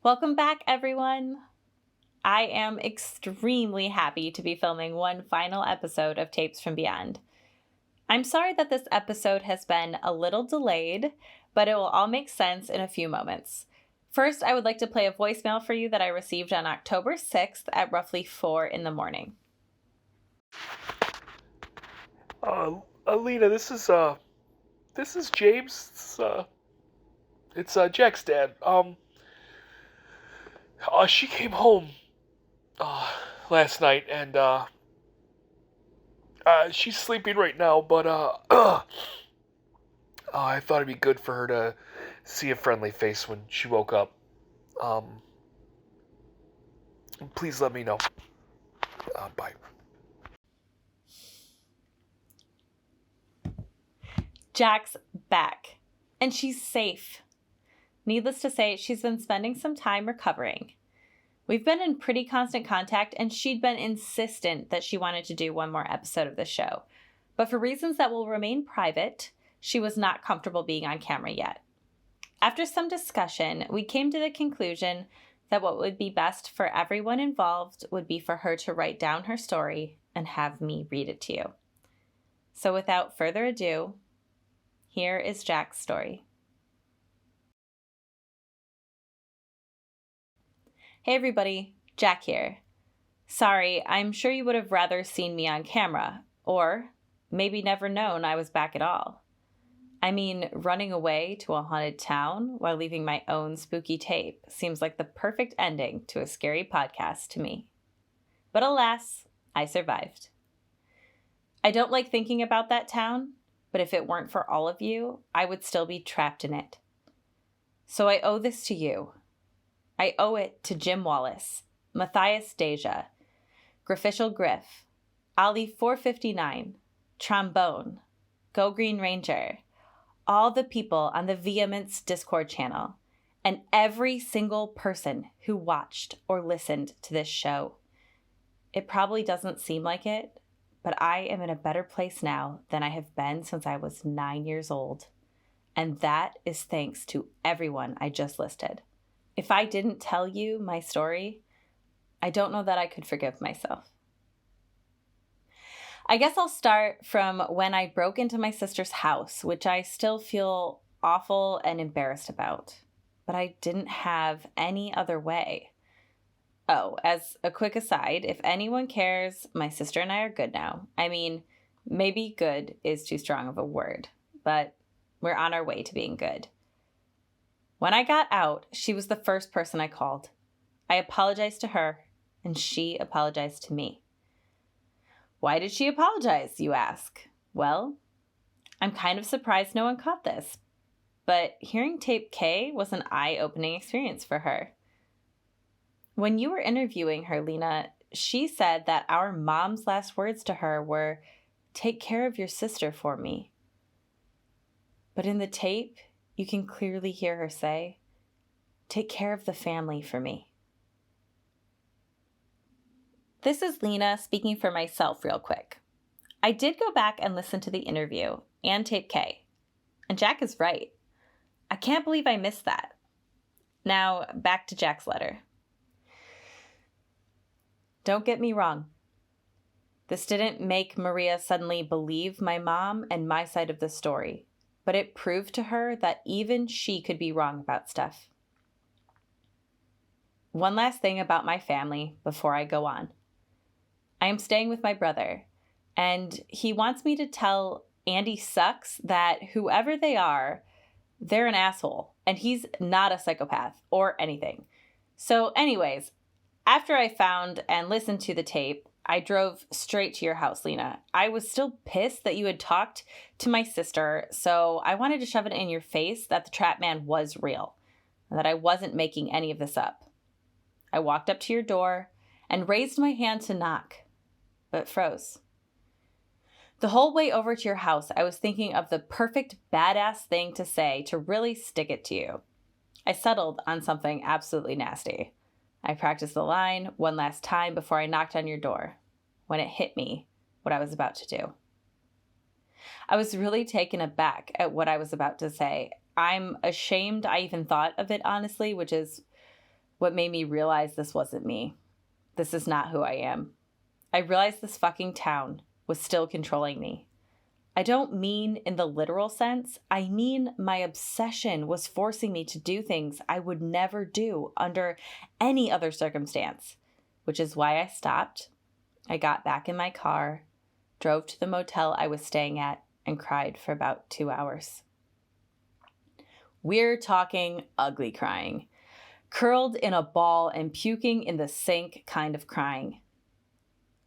Welcome back, everyone. I am extremely happy to be filming one final episode of Tapes from Beyond. I'm sorry that this episode has been a little delayed, but it will all make sense in a few moments. First, I would like to play a voicemail for you that I received on October 6th at roughly 4 in the morning. Alina, this is James. It's Jack's dad. She came home, last night, and, she's sleeping right now, but, I thought it'd be good for her to see a friendly face when she woke up. Please let me know. Bye. Jack's back, and she's safe. Needless to say, she's been spending some time recovering. We've been in pretty constant contact, and she'd been insistent that she wanted to do one more episode of the show. But for reasons that will remain private, she was not comfortable being on camera yet. After some discussion, we came to the conclusion that what would be best for everyone involved would be for her to write down her story and have me read it to you. So without further ado, here is Jack's story. Hey everybody, Jack here. Sorry, I'm sure you would have rather seen me on camera, or maybe never known I was back at all. I mean, running away to a haunted town while leaving my own spooky tape seems like the perfect ending to a scary podcast to me. But alas, I survived. I don't like thinking about that town, but if it weren't for all of you, I would still be trapped in it. So I owe this to you. I owe it to Jim Wallace, Matthias Deja, Griffishal Griff, Ali 459, Trombone, Go Green Ranger, all the people on the Vehemence Discord channel, and every single person who watched or listened to this show. It probably doesn't seem like it, but I am in a better place now than I have been since I was 9 years old. And that is thanks to everyone I just listed. If I didn't tell you my story, I don't know that I could forgive myself. I guess I'll start from when I broke into my sister's house, which I still feel awful and embarrassed about. But I didn't have any other way. Oh, as a quick aside, if anyone cares, my sister and I are good now. I mean, maybe good is too strong of a word, but we're on our way to being good. When I got out, she was the first person I called. I apologized to her, and she apologized to me. Why did she apologize, you ask? Well, I'm kind of surprised no one caught this, but hearing Tape K was an eye-opening experience for her. When you were interviewing her, Lena, she said that our mom's last words to her were, "Take care of your sister for me." But in the tape, you can clearly hear her say, "Take care of the family for me." This is Lena speaking for myself real quick. I did go back and listen to the interview and Tape K, and Jack is right. I can't believe I missed that. Now, back to Jack's letter. Don't get me wrong. This didn't make Maria suddenly believe my mom and my side of the story, but it proved to her that even she could be wrong about stuff. One last thing about my family before I go on. I am staying with my brother, and he wants me to tell Andy Sucks that whoever they are, they're an asshole, and he's not a psychopath or anything. So anyways, after I found and listened to the tape, I drove straight to your house, Lena. I was still pissed that you had talked to my sister, so I wanted to shove it in your face that the trap man was real, and that I wasn't making any of this up. I walked up to your door and raised my hand to knock, but froze. The whole way over to your house, I was thinking of the perfect badass thing to say to really stick it to you. I settled on something absolutely nasty. I practiced the line one last time before I knocked on your door, when it hit me what I was about to do. I was really taken aback at what I was about to say. I'm ashamed I even thought of it, honestly, which is what made me realize this wasn't me. This is not who I am. I realized this fucking town was still controlling me. I don't mean in the literal sense. I mean my obsession was forcing me to do things I would never do under any other circumstance, which is why I stopped. I got back in my car, drove to the motel I was staying at, and cried for about 2 hours. We're talking ugly crying. Curled in a ball and puking in the sink kind of crying.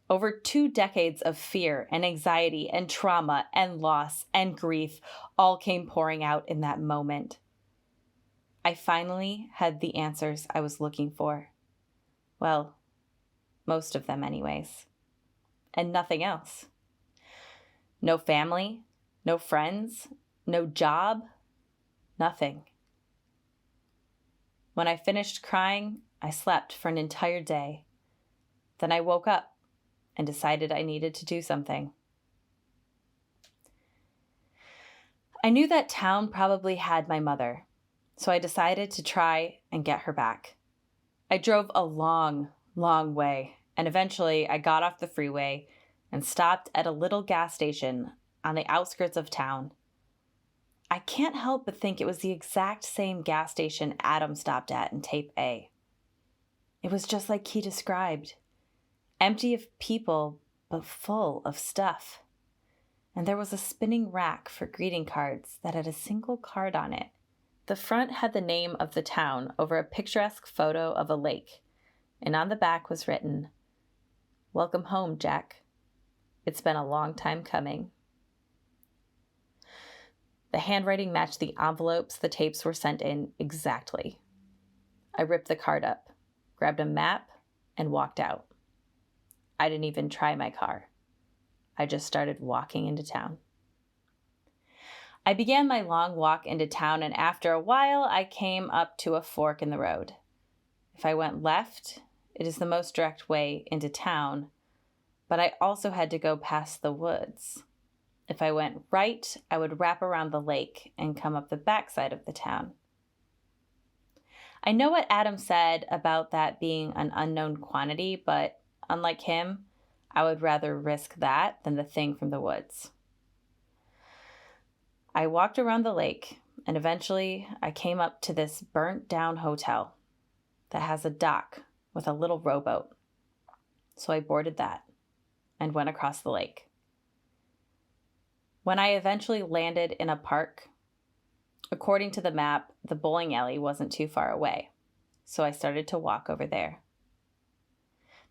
Over 2 decades of fear and anxiety and trauma and loss and grief all came pouring out in that moment. I finally had the answers I was looking for. Well, most of them anyways. And nothing else. No family, no friends, no job, nothing. When I finished crying, I slept for an entire day. Then I woke up and decided I needed to do something. I knew that town probably had my mother, so I decided to try and get her back. I drove a long, long way, and eventually I got off the freeway and stopped at a little gas station on the outskirts of town. I can't help but think it was the exact same gas station Adam stopped at in tape A. It was just like he described. Empty of people, but full of stuff. And there was a spinning rack for greeting cards that had a single card on it. The front had the name of the town over a picturesque photo of a lake, and on the back was written, "Welcome home, Jack. It's been a long time coming." The handwriting matched the envelopes the tapes were sent in exactly. I ripped the card up, grabbed a map, and walked out. I didn't even try my car. I just started walking into town. I began my long walk into town, and after a while, I came up to a fork in the road. If I went left, it is the most direct way into town, but I also had to go past the woods. If I went right, I would wrap around the lake and come up the backside of the town. I know what Adam said about that being an unknown quantity, but unlike him, I would rather risk that than the thing from the woods. I walked around the lake, and eventually I came up to this burnt-down hotel that has a dock with a little rowboat. So I boarded that and went across the lake. When I eventually landed in a park, according to the map, the bowling alley wasn't too far away, so I started to walk over there.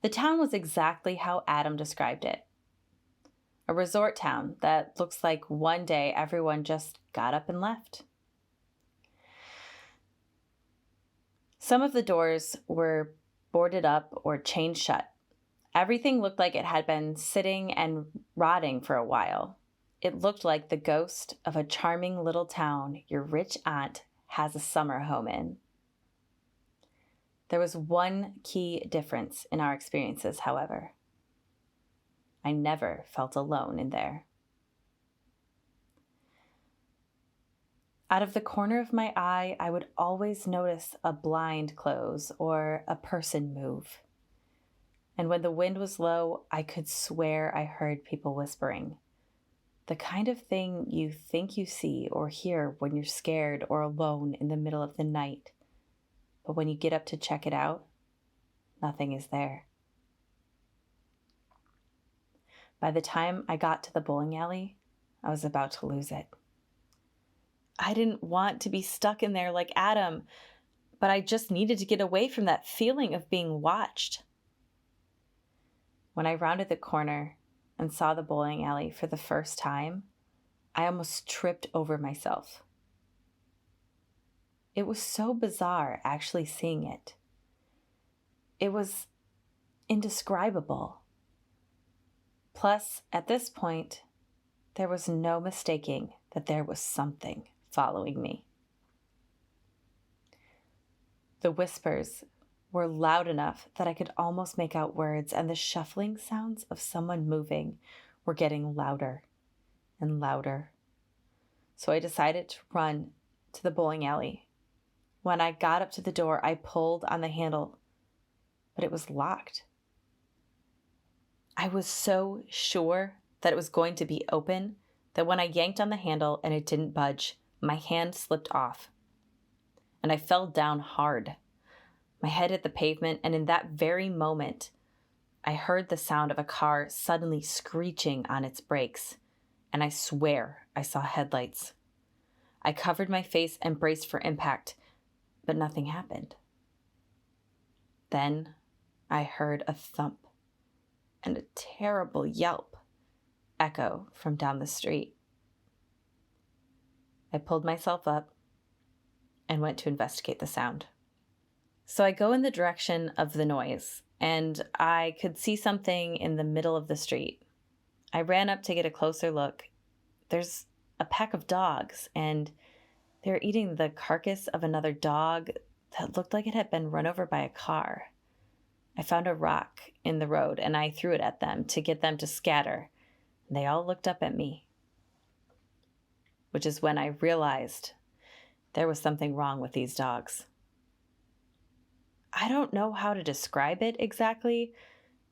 The town was exactly how Adam described it. A resort town that looks like one day everyone just got up and left. Some of the doors were boarded up or chained shut. Everything looked like it had been sitting and rotting for a while. It looked like the ghost of a charming little town your rich aunt has a summer home in. There was one key difference in our experiences, however. I never felt alone in there. Out of the corner of my eye, I would always notice a blind close or a person move. And when the wind was low, I could swear I heard people whispering. The kind of thing you think you see or hear when you're scared or alone in the middle of the night. But when you get up to check it out, nothing is there. By the time I got to the bowling alley, I was about to lose it. I didn't want to be stuck in there like Adam, but I just needed to get away from that feeling of being watched. When I rounded the corner and saw the bowling alley for the first time, I almost tripped over myself. It was so bizarre actually seeing it. It was indescribable. Plus, at this point, there was no mistaking that there was something following me. The whispers were loud enough that I could almost make out words, and the shuffling sounds of someone moving were getting louder and louder. So I decided to run to the bowling alley. When I got up to the door, I pulled on the handle, but it was locked. I was so sure that it was going to be open that when I yanked on the handle and it didn't budge, my hand slipped off, and I fell down hard. My head hit the pavement, and in that very moment, I heard the sound of a car suddenly screeching on its brakes, and I swear I saw headlights. I covered my face and braced for impact, but nothing happened. Then I heard a thump and a terrible yelp echo from down the street. I pulled myself up and went to investigate the sound. So I go in the direction of the noise, and I could see something in the middle of the street. I ran up to get a closer look. There's a pack of dogs, and they're eating the carcass of another dog that looked like it had been run over by a car. I found a rock in the road, and I threw it at them to get them to scatter. And they all looked up at me, which is when I realized there was something wrong with these dogs. I don't know how to describe it exactly,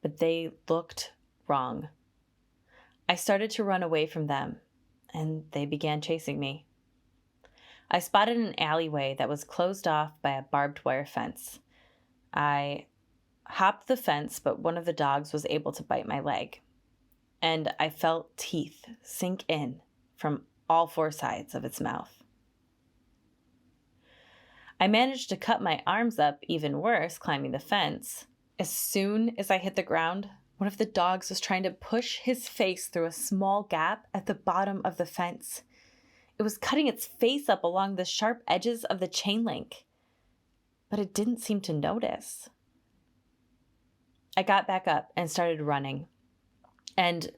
but they looked wrong. I started to run away from them, and they began chasing me. I spotted an alleyway that was closed off by a barbed wire fence. I hopped the fence, but one of the dogs was able to bite my leg, and I felt teeth sink in from all four sides of its mouth. I managed to cut my arms up even worse climbing the fence. As soon as I hit the ground, one of the dogs was trying to push his face through a small gap at the bottom of the fence. It was cutting its face up along the sharp edges of the chain link, but it didn't seem to notice. I got back up and started running. And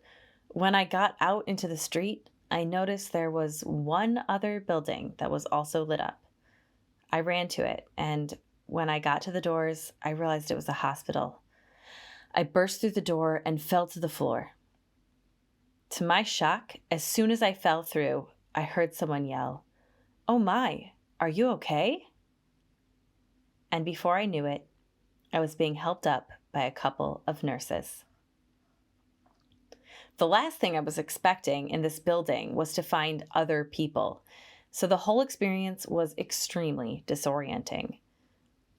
when I got out into the street, I noticed there was one other building that was also lit up. I ran to it, and when I got to the doors, I realized it was a hospital. I burst through the door and fell to the floor. To my shock, as soon as I fell through, I heard someone yell, "Oh my, are you okay?" And before I knew it, I was being helped up by a couple of nurses. The last thing I was expecting in this building was to find other people, so the whole experience was extremely disorienting.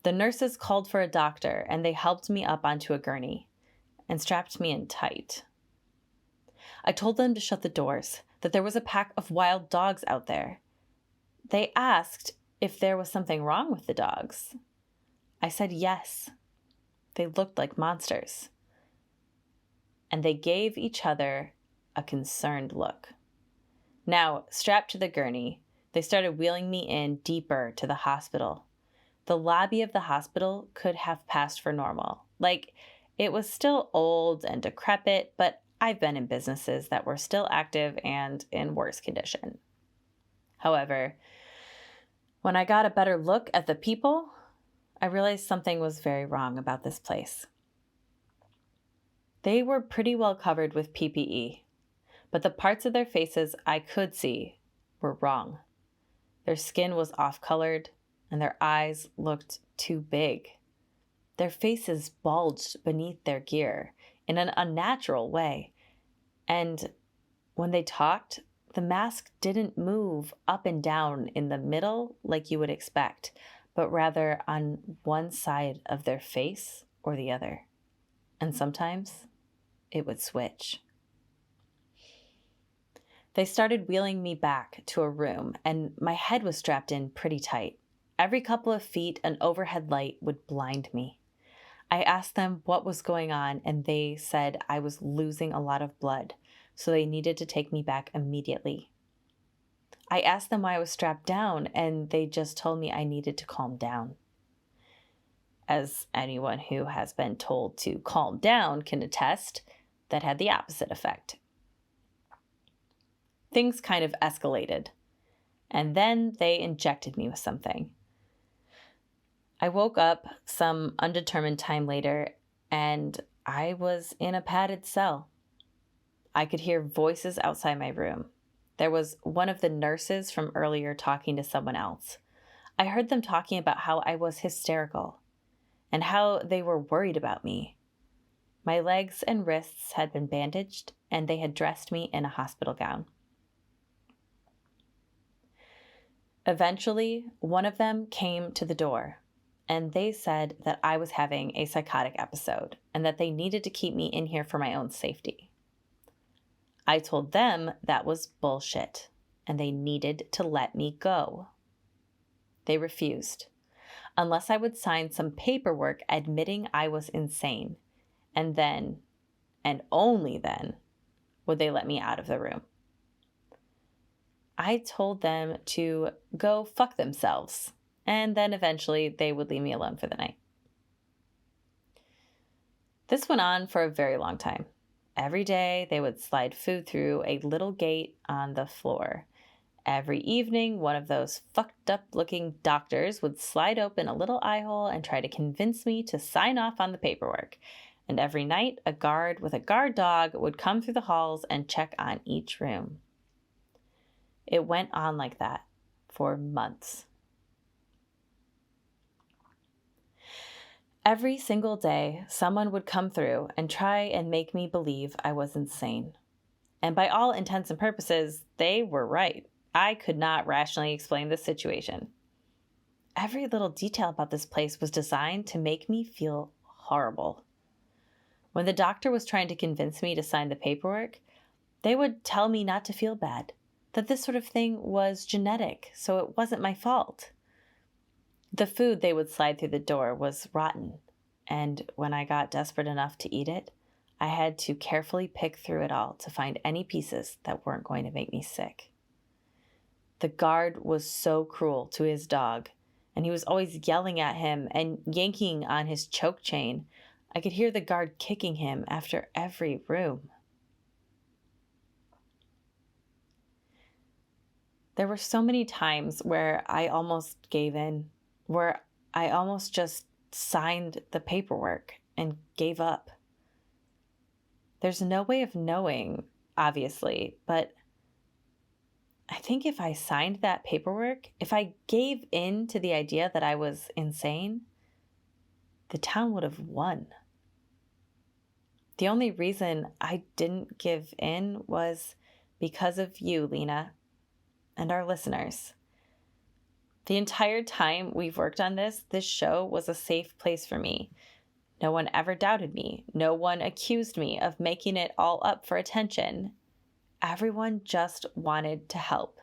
The nurses called for a doctor, and they helped me up onto a gurney and strapped me in tight. I told them to shut the doors, that there was a pack of wild dogs out there. They asked if there was something wrong with the dogs. I said yes. They looked like monsters. And they gave each other a concerned look. Now, strapped to the gurney, they started wheeling me in deeper to the hospital. The lobby of the hospital could have passed for normal. Like, it was still old and decrepit, but I've been in businesses that were still active and in worse condition. However, when I got a better look at the people, I realized something was very wrong about this place. They were pretty well covered with PPE, but the parts of their faces I could see were wrong. Their skin was off-colored, and their eyes looked too big. Their faces bulged beneath their gear in an unnatural way, and when they talked, the mask didn't move up and down in the middle like you would expect, but rather on one side of their face or the other. And sometimes it would switch. They started wheeling me back to a room, and my head was strapped in pretty tight. Every couple of feet, an overhead light would blind me. I asked them what was going on, and they said I was losing a lot of blood, so they needed to take me back immediately. I asked them why I was strapped down, and they just told me I needed to calm down. As anyone who has been told to calm down can attest, that had the opposite effect. Things kind of escalated, and then they injected me with something. I woke up some undetermined time later, and I was in a padded cell. I could hear voices outside my room. There was one of the nurses from earlier talking to someone else. I heard them talking about how I was hysterical and how they were worried about me. My legs and wrists had been bandaged, and they had dressed me in a hospital gown. Eventually, one of them came to the door, and they said that I was having a psychotic episode and that they needed to keep me in here for my own safety. I told them that was bullshit, and they needed to let me go. They refused, unless I would sign some paperwork admitting I was insane, and then, and only then, would they let me out of the room. I told them to go fuck themselves, and then eventually they would leave me alone for the night. This went on for a very long time. Every day they would slide food through a little gate on the floor. Every evening, one of those fucked up looking doctors would slide open a little eye hole and try to convince me to sign off on the paperwork. And every night, a guard with a guard dog would come through the halls and check on each room. It went on like that for months. Every single day, someone would come through and try and make me believe I was insane. And by all intents and purposes, they were right. I could not rationally explain this situation. Every little detail about this place was designed to make me feel horrible. When the doctor was trying to convince me to sign the paperwork, they would tell me not to feel bad, that this sort of thing was genetic, so it wasn't my fault. The food they would slide through the door was rotten, and when I got desperate enough to eat it, I had to carefully pick through it all to find any pieces that weren't going to make me sick. The guard was so cruel to his dog, and he was always yelling at him and yanking on his choke chain. I could hear the guard kicking him after every room. There were so many times where I almost gave in, where I almost just signed the paperwork and gave up. There's no way of knowing, obviously, but I think if I signed that paperwork, if I gave in to the idea that I was insane, the town would have won. The only reason I didn't give in was because of you, Lena, and our listeners. The entire time we've worked on this show was a safe place for me. No one ever doubted me. No one accused me of making it all up for attention. Everyone just wanted to help.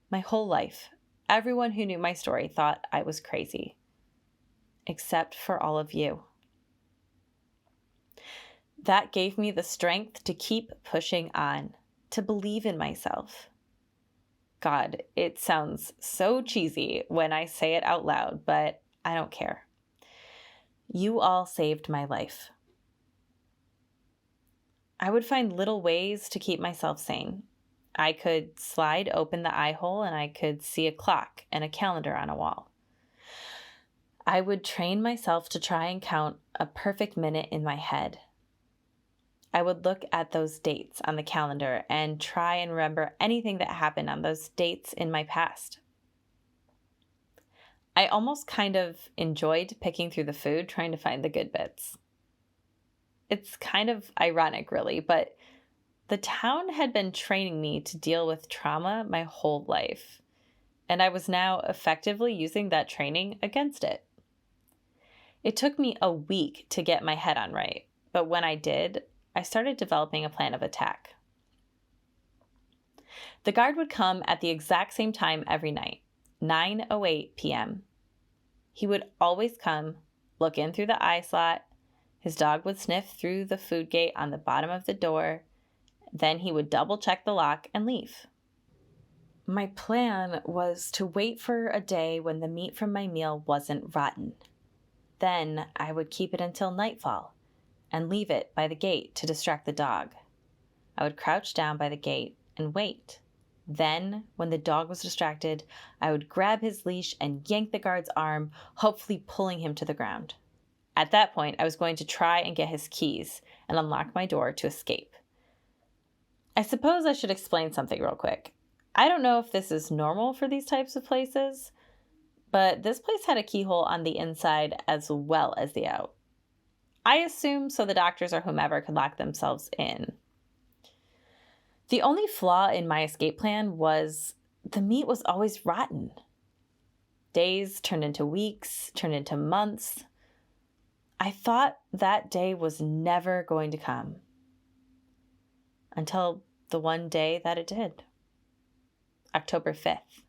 My whole life, everyone who knew my story thought I was crazy. Except for all of you. That gave me the strength to keep pushing on, to believe in myself. God, it sounds so cheesy when I say it out loud, but I don't care. You all saved my life. I would find little ways to keep myself sane. I could slide open the eye hole and I could see a clock and a calendar on a wall. I would train myself to try and count a perfect minute in my head. I would look at those dates on the calendar and try and remember anything that happened on those dates in my past. I almost kind of enjoyed picking through the food, trying to find the good bits. It's kind of ironic, really, but the town had been training me to deal with trauma my whole life, and I was now effectively using that training against it. It took me a week to get my head on right, but when I did, I started developing a plan of attack. The guard would come at the exact same time every night, 9:08 p.m. He would always come, look in through the eye slot. His dog would sniff through the food gate on the bottom of the door. Then he would double check the lock and leave. My plan was to wait for a day when the meat from my meal wasn't rotten. Then I would keep it until nightfall and leave it by the gate to distract the dog. I would crouch down by the gate and wait. Then, when the dog was distracted, I would grab his leash and yank the guard's arm, hopefully pulling him to the ground. At that point, I was going to try and get his keys and unlock my door to escape. I suppose I should explain something real quick. I don't know if this is normal for these types of places, but this place had a keyhole on the inside as well as the out. I assume so the doctors or whomever could lock themselves in. The only flaw in my escape plan was the meat was always rotten. Days turned into weeks, turned into months. I thought that day was never going to come. Until the one day that it did. October 5th.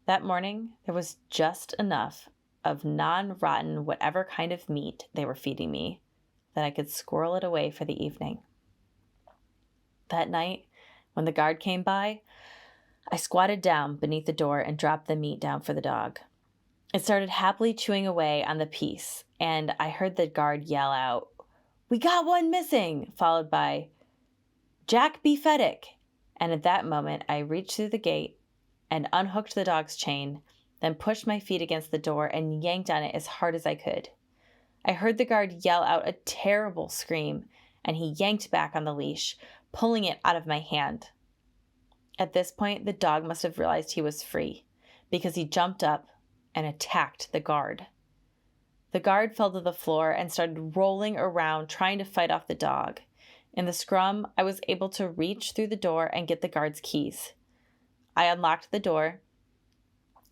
That morning, there was just enough of non-rotten whatever kind of meat they were feeding me that I could squirrel it away for the evening. That night, when the guard came by, I squatted down beneath the door and dropped the meat down for the dog. It started happily chewing away on the piece, and I heard the guard yell out, "We got one missing!" followed by, "Jack be Feddick!" And at that moment, I reached through the gate and unhooked the dog's chain, then pushed my feet against the door and yanked on it as hard as I could. I heard the guard yell out a terrible scream, and he yanked back on the leash, pulling it out of my hand. At this point, the dog must have realized he was free, because he jumped up and attacked the guard. The guard fell to the floor and started rolling around trying to fight off the dog. In the scrum, I was able to reach through the door and get the guard's keys. I unlocked the door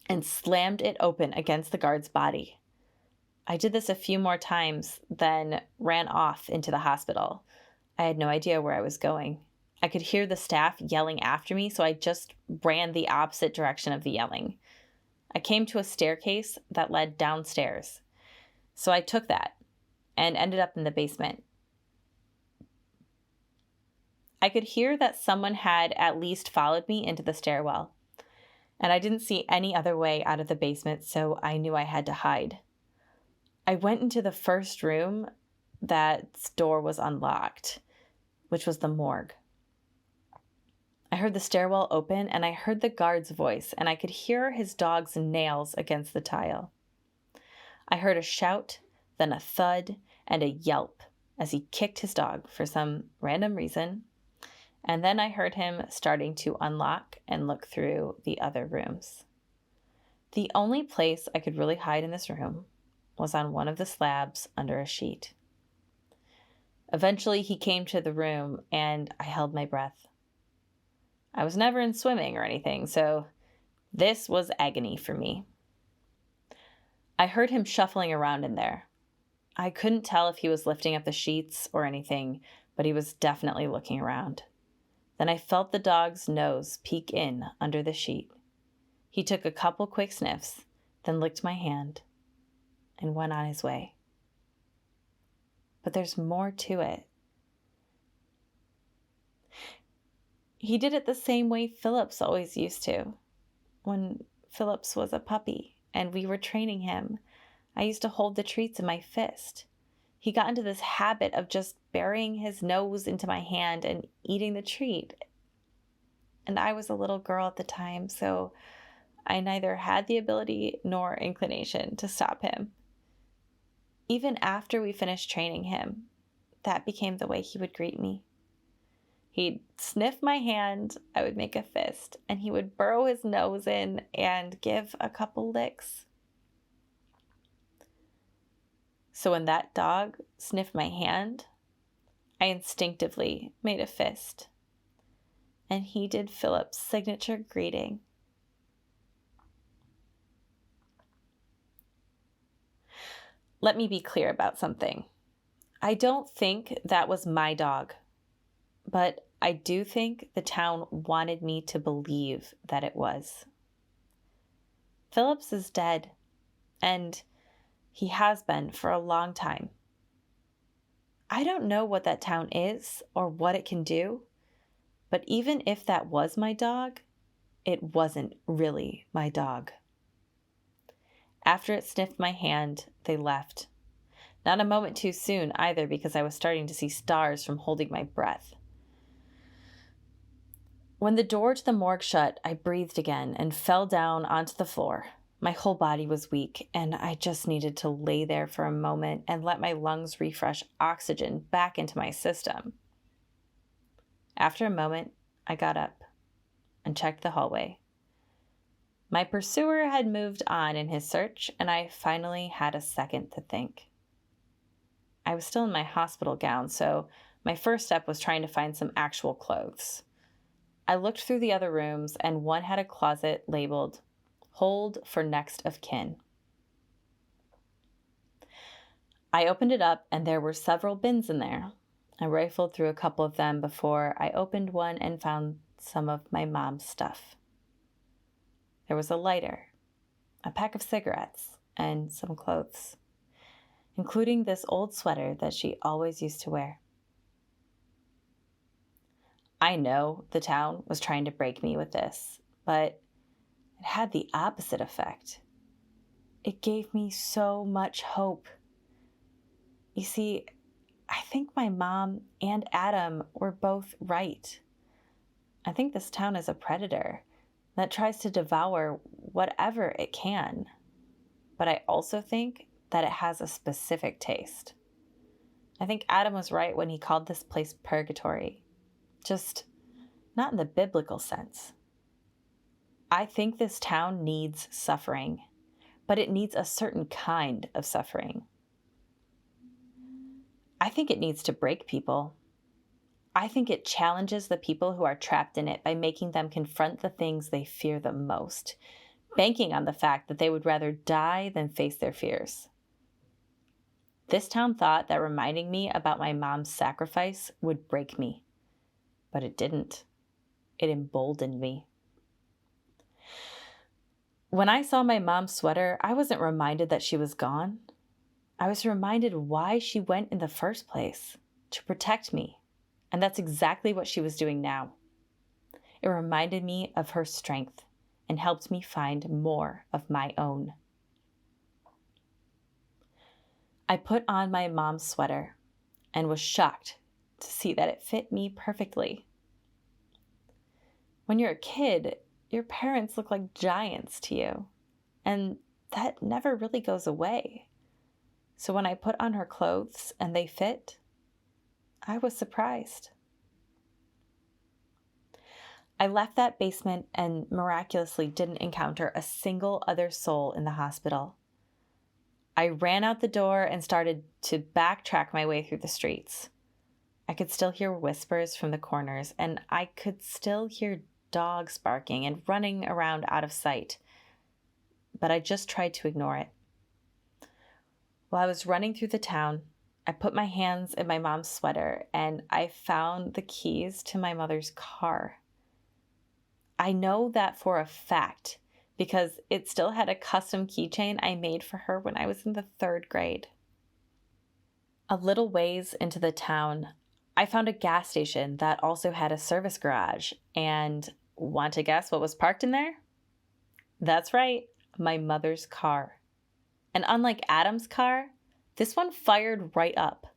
and slammed it open against the guard's body. I did this a few more times, then ran off into the hospital. I had no idea where I was going. I could hear the staff yelling after me, so I just ran the opposite direction of the yelling. I came to a staircase that led downstairs, so I took that and ended up in the basement. I could hear that someone had at least followed me into the stairwell, and I didn't see any other way out of the basement, so I knew I had to hide. I went into the first room that's door was unlocked, which was the morgue. I heard the stairwell open, and I heard the guard's voice, and I could hear his dog's nails against the tile. I heard a shout, then a thud, and a yelp as he kicked his dog for some random reason. And then I heard him starting to unlock and look through the other rooms. The only place I could really hide in this room was on one of the slabs under a sheet. Eventually, he came to the room, and I held my breath. I was never in swimming or anything, so this was agony for me. I heard him shuffling around in there. I couldn't tell if he was lifting up the sheets or anything, but he was definitely looking around. Then I felt the dog's nose peek in under the sheet. He took a couple quick sniffs, then licked my hand, and went on his way. But there's more to it. He did it the same way Phillips always used to. When Phillips was a puppy and we were training him, I used to hold the treats in my fist. He got into this habit of just burying his nose into my hand and eating the treat. And I was a little girl at the time, so I neither had the ability nor inclination to stop him. Even after we finished training him, that became the way he would greet me. He'd sniff my hand, I would make a fist, and he would burrow his nose in and give a couple licks. So when that dog sniffed my hand, I instinctively made a fist. And he did Philip's signature greeting. Let me be clear about something. I don't think that was my dog, but I do think the town wanted me to believe that it was. Phillips is dead, and he has been for a long time. I don't know what that town is or what it can do, but even if that was my dog, it wasn't really my dog. After it sniffed my hand, they left. Not a moment too soon either, because I was starting to see stars from holding my breath. When the door to the morgue shut, I breathed again and fell down onto the floor. My whole body was weak, and I just needed to lay there for a moment and let my lungs refresh oxygen back into my system. After a moment, I got up and checked the hallway. My pursuer had moved on in his search, and I finally had a second to think. I was still in my hospital gown, so my first step was trying to find some actual clothes. I looked through the other rooms, and one had a closet labeled "Hold for Next of Kin." I opened it up, and there were several bins in there. I rifled through a couple of them before I opened one and found some of my mom's stuff. There was a lighter, a pack of cigarettes, and some clothes, including this old sweater that she always used to wear. I know the town was trying to break me with this, but it had the opposite effect. It gave me so much hope. You see, I think my mom and Adam were both right. I think this town is a predator that tries to devour whatever it can. But I also think that it has a specific taste. I think Adam was right when he called this place purgatory. Just not in the biblical sense. I think this town needs suffering, but it needs a certain kind of suffering. I think it needs to break people. I think it challenges the people who are trapped in it by making them confront the things they fear the most, banking on the fact that they would rather die than face their fears. This town thought that reminding me about my mom's sacrifice would break me, but it didn't. It emboldened me. When I saw my mom's sweater, I wasn't reminded that she was gone. I was reminded why she went in the first place, to protect me. And that's exactly what she was doing now. It reminded me of her strength and helped me find more of my own. I put on my mom's sweater and was shocked to see that it fit me perfectly. When you're a kid, your parents look like giants to you, and that never really goes away. So when I put on her clothes and they fit, I was surprised. I left that basement and miraculously didn't encounter a single other soul in the hospital. I ran out the door and started to backtrack my way through the streets. I could still hear whispers from the corners, and I could still hear dogs barking and running around out of sight. But I just tried to ignore it. While I was running through the town, I put my hands in my mom's sweater and I found the keys to my mother's car. I know that for a fact because it still had a custom keychain I made for her when I was in the 3rd grade. A little ways into the town, I found a gas station that also had a service garage, and want to guess what was parked in there? That's right, my mother's car. And unlike Adam's car, this one fired right up.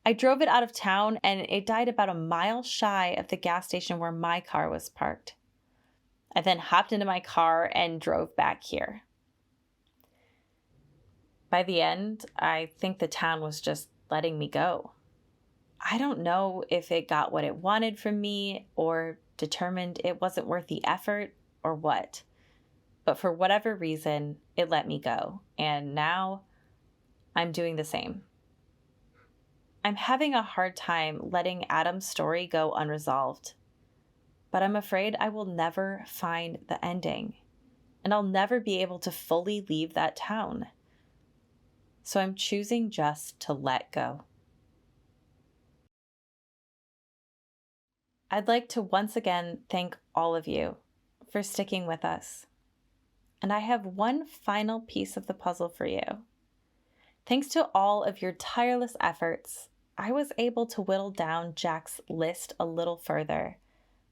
I drove it out of town and it died about a mile shy of the gas station where my car was parked. I then hopped into my car and drove back here. By the end, I think the town was just letting me go. I don't know if it got what it wanted from me or determined it wasn't worth the effort or what. But for whatever reason, it let me go. And now I'm doing the same. I'm having a hard time letting Adam's story go unresolved. But I'm afraid I will never find the ending. And I'll never be able to fully leave that town. So I'm choosing just to let go. I'd like to once again thank all of you for sticking with us. And I have one final piece of the puzzle for you. Thanks to all of your tireless efforts, I was able to whittle down Jack's list a little further,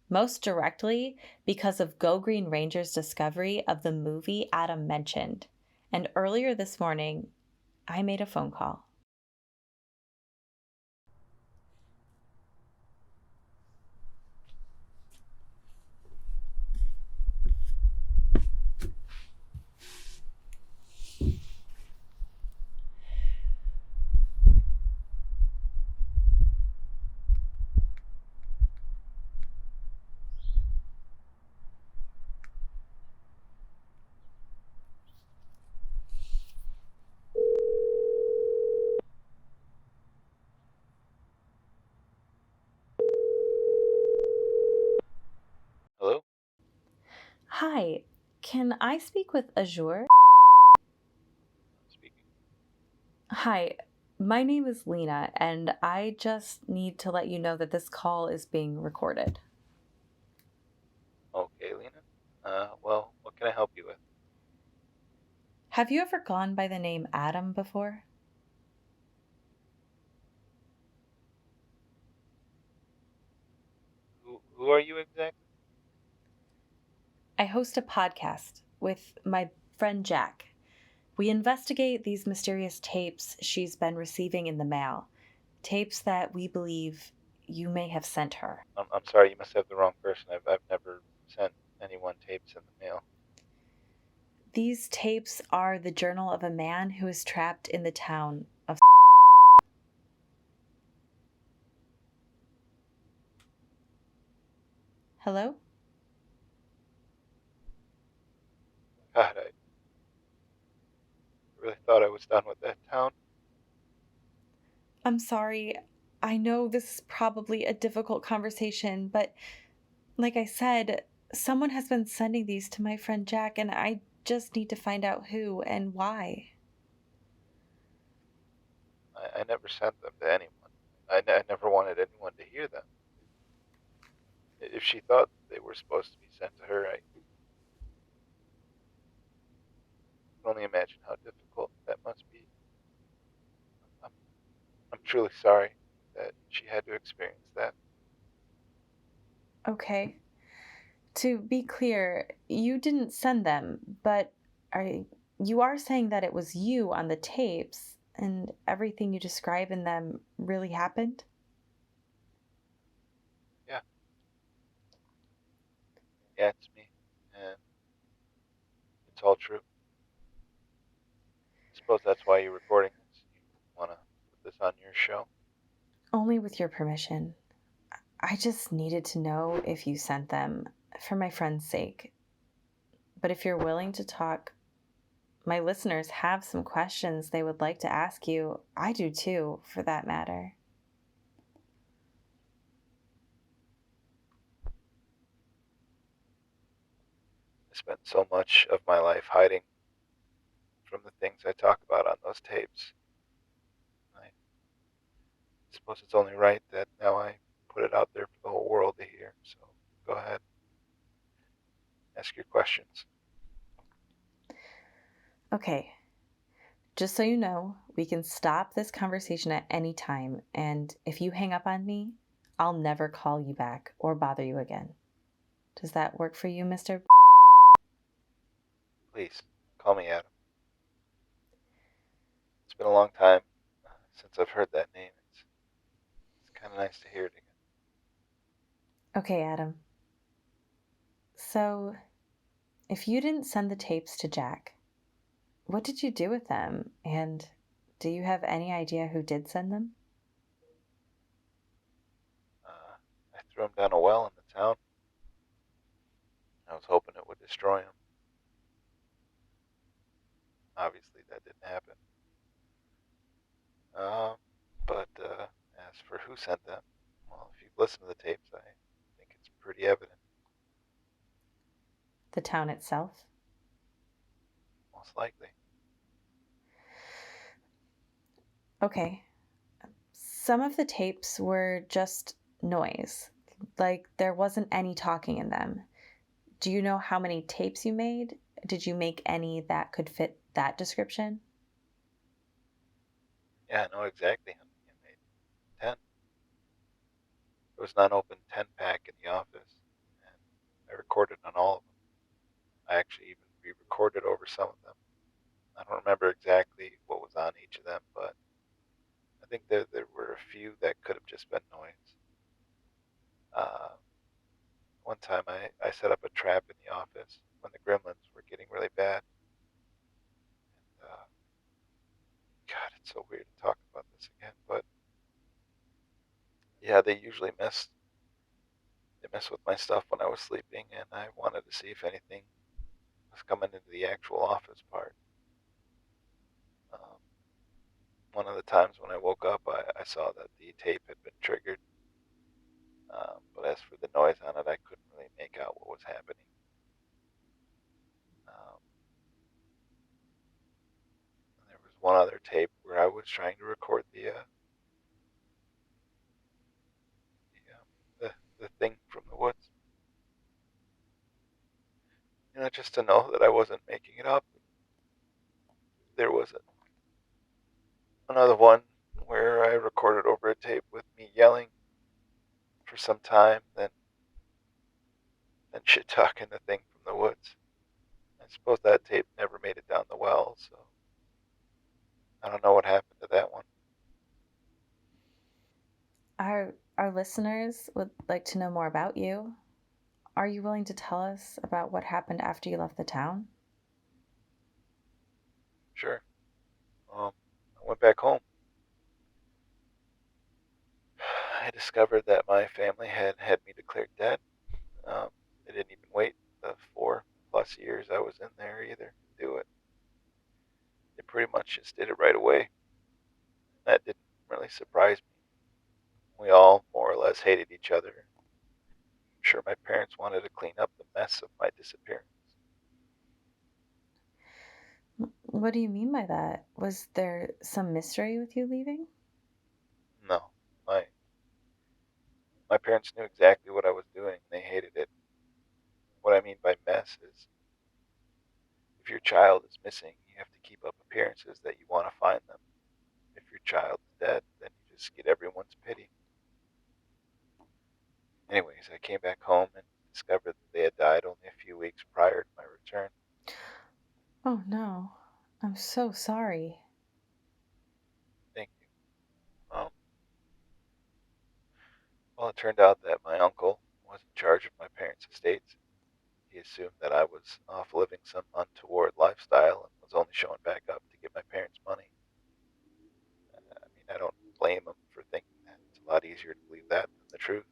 most directly because of Go Green Ranger's discovery of the movie Adam mentioned. And earlier this morning, I made a phone call. Hi, can I speak with Azure? Speaking. Hi, my name is Lena, and I just need to let you know that this call is being recorded. Okay, Lena. Well, what can I help you with? Have you ever gone by the name Adam before? Who are you exactly? I host a podcast with my friend Jack. We investigate these mysterious tapes she's been receiving in the mail, tapes that we believe you may have sent her. I'm sorry, you must have the wrong person. I've never sent anyone tapes in the mail. These tapes are the journal of a man who is trapped in the town of. Hello? God, I really thought I was done with that town. I'm sorry. I know this is probably a difficult conversation, but like I said, someone has been sending these to my friend Jack, and I just need to find out who and why. I never sent them to anyone. I never wanted anyone to hear them. If she thought they were supposed to be sent to her, I can only imagine how difficult that must be. I'm, I'm truly sorry that she had to experience that. Okay. To be clear, you didn't send them, but are you are saying that it was you on the tapes and everything you describe in them really happened? Yeah, yeah, it's me, and it's all true. I suppose that's why you're recording this. You want to put this on your show? Only with your permission. I just needed to know if you sent them for my friend's sake. But if you're willing to talk, my listeners have some questions they would like to ask you. I do too, for that matter. I spent so much of my life hiding from the things I talk about on those tapes. I suppose it's only right that now I put it out there for the whole world to hear. So go ahead, ask your questions. Okay, just so you know, we can stop this conversation at any time, and if you hang up on me, I'll never call you back or bother you again. Does that work for you, Mr.? Please call me Adam. It's been a long time since I've heard that name. It's kind of nice to hear it again. Okay, Adam. So, if you didn't send the tapes to Jack, what did you do with them? And do you have any idea who did send them? Uh, I threw him down a well in the town. I was hoping it would destroy him. Obviously, that didn't happen. Um, but as for who sent them, well, if you've listened to the tapes, I think it's pretty evident. The town itself? Most likely. Okay. Some of the tapes were just noise, like there wasn't any talking in them. Do you know how many tapes you made? Did you make any that could fit that description? Yeah, I know exactly how many I made. 10. There was an unopened 10-pack in the office, and I recorded on all of them. I actually even re-recorded over some of them. I don't remember exactly what was on each of them, but I think there were a few that could have just been noise. Uh, One time I set up a trap in the office when the gremlins were getting really bad. God, it's so weird to talk about this again, but yeah, they mess with my stuff when I was sleeping, and I wanted to see if anything was coming into the actual office part. Um, One of the times when I woke up, I saw that the tape had been triggered, but as for the noise on it, I couldn't really make out what was happening. one other tape where I was trying to record the thing from the woods. Just to know that I wasn't making it up. There was another one where I recorded over a tape with me yelling for some time, then shit talking the thing from the woods. I suppose that tape never made it down the well, so I don't know what happened to that one. Our listeners would like to know more about you. Are you willing to tell us about what happened after you left the town? Sure. I went back home. I discovered that my family had me declared dead. They didn't even wait the 4+ years I was in there either to do it. They pretty much just did it right away. That didn't really surprise me. We all more or less hated each other. I'm sure my parents wanted to clean up the mess of my disappearance. What do you mean by that? Was there some mystery with you leaving? No, my parents knew exactly what I was doing, and they hated it. What I mean by mess is, if your child is missing, you have to keep up appearances that you want to find them. If your child is dead, then you just get everyone's pity. Anyways, I came back home and discovered that they had died only a few weeks prior to my return. Oh no, I'm so sorry. Thank you. Well, it turned out that my uncle was in charge of my parents' estates. He assumed that I was off living some untoward lifestyle and was only showing back up to get my parents' money. I mean, I don't blame him for thinking that. It's a lot easier to believe that than the truth.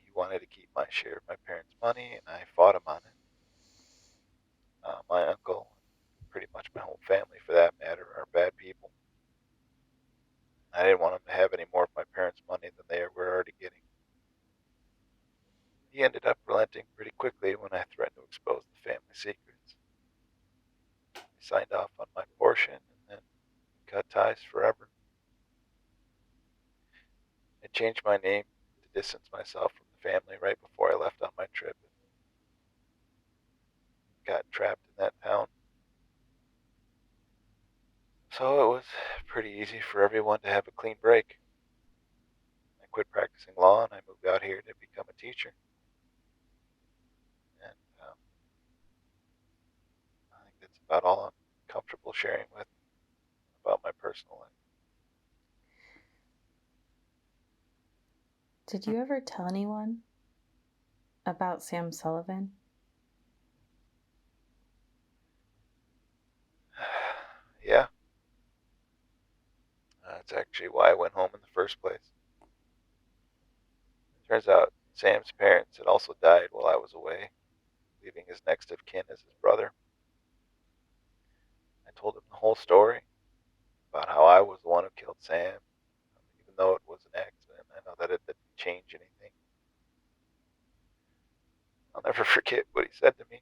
He wanted to keep my share of my parents' money, and I fought him on it. My uncle, pretty much my whole family for that matter, are bad people. I didn't want him to have any more of my parents' money than they were already getting. He ended up relenting pretty quickly when I threatened to expose the family secrets. He signed off on my portion and then cut ties forever. I changed my name to distance myself from the family right before I left on my trip. Got trapped in that town. So it was pretty easy for everyone to have a clean break. I quit practicing law and I moved out here to become a teacher. And I think that's about all I'm comfortable sharing with about my personal life. Did you ever tell anyone about Sam Sullivan? Yeah, that's actually why I went home in the first place. Turns out Sam's parents had also died while I was away, leaving his next of kin as his brother. I told him the whole story about how I was the one who killed Sam, even though it was an accident. I know that it didn't change anything. I'll never forget what he said to me.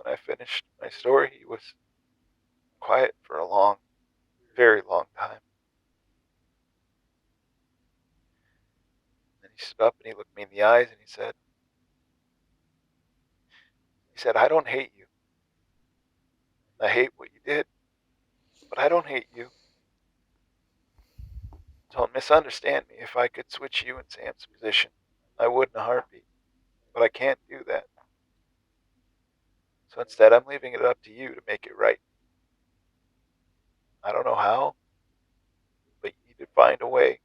When I finished my story, he was quiet for a long, very long time. Then he stood up and he looked me in the eyes and he said, I don't hate you. I hate what you did, but I don't hate you. Don't misunderstand me. If I could switch you and Sam's position, I would in a heartbeat. But I can't do that. So instead, I'm leaving it up to you to make it right. I don't know how, but you need to find a way.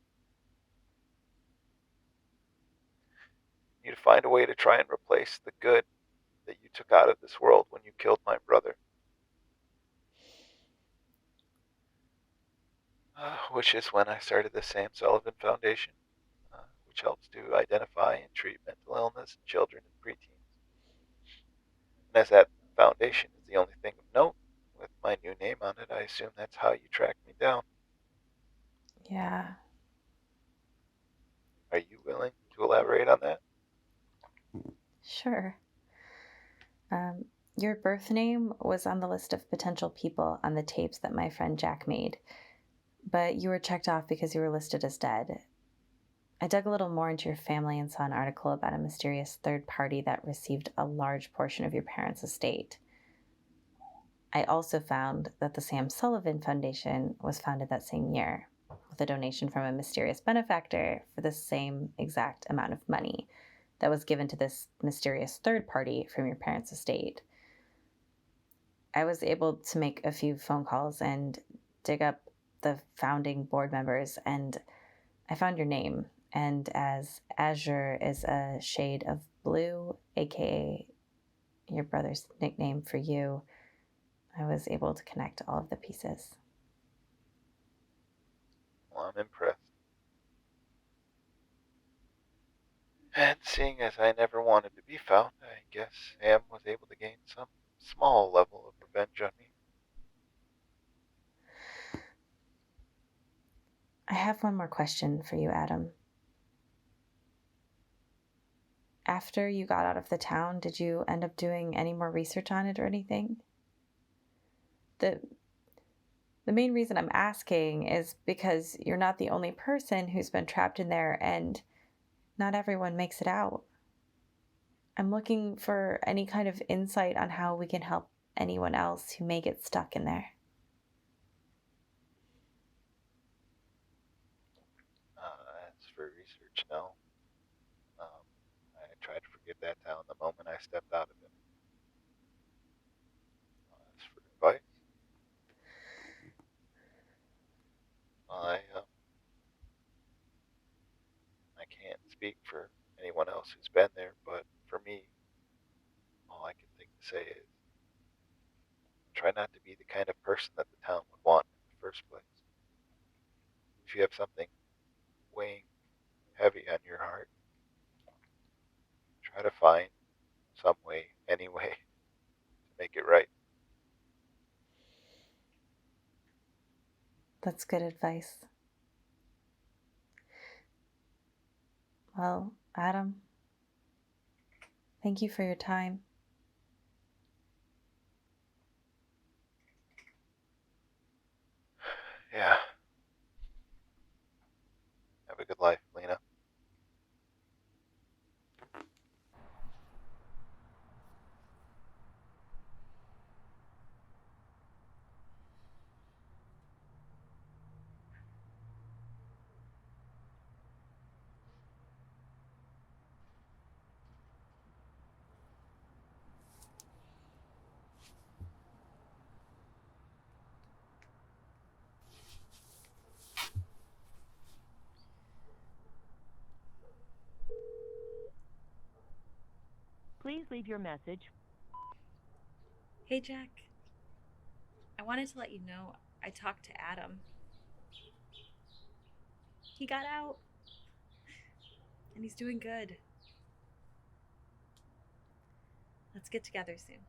You need to find a way to try and replace the good that you took out of this world when you killed my brother. Which is when I started the Sam Sullivan Foundation, which helps to identify and treat mental illness in children and preteens. And as that foundation is the only thing of note with my new name on it, I assume that's how you tracked me down. Yeah, Are you willing to elaborate on that? sure. Your birth name was on the list of potential people on the tapes that my friend Jack made, but you were checked off because you were listed as dead. I dug a little more into your family and saw an article about a mysterious third party that received a large portion of your parents' estate. I also found that the Sam Sullivan Foundation was founded that same year, with a donation from a mysterious benefactor for the same exact amount of money that was given to this mysterious third party from your parents' estate. I was able to make a few phone calls and dig up the founding board members, and I found your name. And as Azure is a shade of blue, aka your brother's nickname for you, I was able to connect all of the pieces. Well, I'm impressed. And seeing as I never wanted to be found, I guess Sam was able to gain some small level of revenge on me. I have one more question for you, Adam. After you got out of the town, did you end up doing any more research on it or anything? The main reason I'm asking is because you're not the only person who's been trapped in there, and not everyone makes it out. I'm looking for any kind of insight on how we can help anyone else who may get stuck in there. As for research, no. I tried to forget that town the moment I stepped out of it. As for advice, I can't speak for anyone else who's been there, but for me, all I can think to say is try not to be the kind of person that the town would want in the first place. If you have something weighing heavy on your heart, try to find some way, any way, to make it right. That's good advice. Well, Adam, thank you for your time. Yeah. Have a good life, Lena. Please leave your message. Hey, Jack. I wanted to let you know I talked to Adam. He got out, and he's doing good. Let's get together soon.